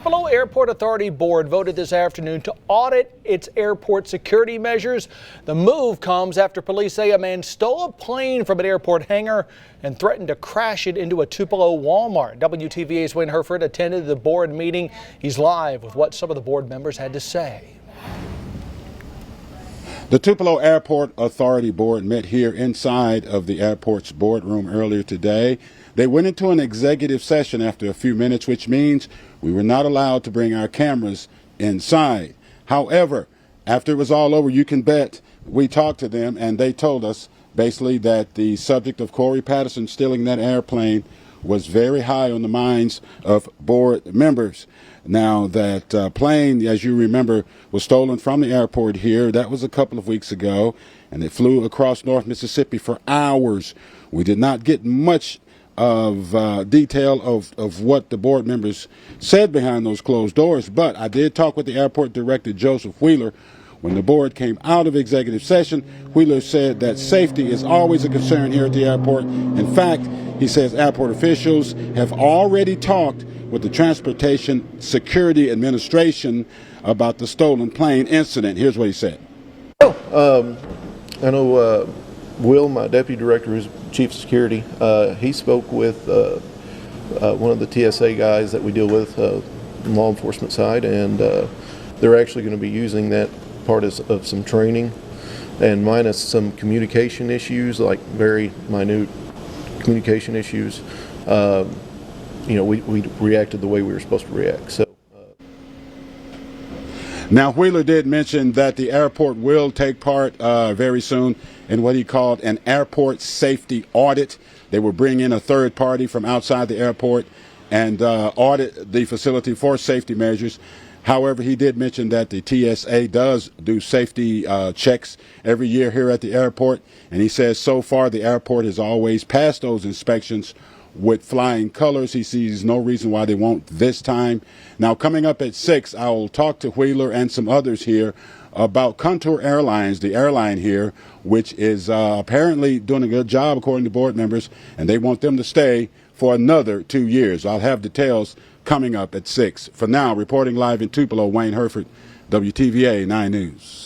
Tupelo Airport Authority Board voted this afternoon to audit its airport security measures. The move comes after police say a man stole a plane from an airport hangar and threatened to crash it into a Tupelo Walmart. WTVA's Wayne Herford attended the board meeting. He's live with what some of the board members had to say. The Tupelo Airport Authority Board met here inside of the airport's boardroom earlier today. They went into an executive session after a few minutes, which means we were not allowed to bring our cameras inside. However, after it was all over, you can bet we talked to them, and they told us basically that the subject of Corey Patterson stealing that airplane was very high on the minds of board members. Now, that plane, as you remember, was stolen from the airport here. That was a couple of weeks ago, and it flew across North Mississippi for hours. We did not get much of detail of what the board members said behind those closed doors, but I did talk with the airport director, Joseph Wheeler. When the board came out of executive session, Wheeler said that safety is always a concern here at the airport. In fact, he says airport officials have already talked with the Transportation Security Administration about the stolen plane incident. Here's what he said. I know Will, my deputy director, who's chief of security, he spoke with one of the TSA guys that we deal with on the law enforcement side, and they're actually going to be using that part of some training, and minus some communication issues, like very minute communication issues. We reacted the way we were supposed to react. So. Now, Wheeler did mention that the airport will take part very soon in what he called an airport safety audit. They will bring in a third party from outside the airport and audit the facility for safety measures. However, he did mention that the TSA does do safety checks every year here at the airport, and he says so far the airport has always passed those inspections with flying colors. He sees no reason why they won't this time. Now, coming up at 6, I will talk to Wheeler and some others here about Contour Airlines, the airline here, which is apparently doing a good job according to board members, and they want them to stay for another 2 years. I'll have details coming up at 6. For now, reporting live in Tupelo, Wayne Herford, WTVA 9 News.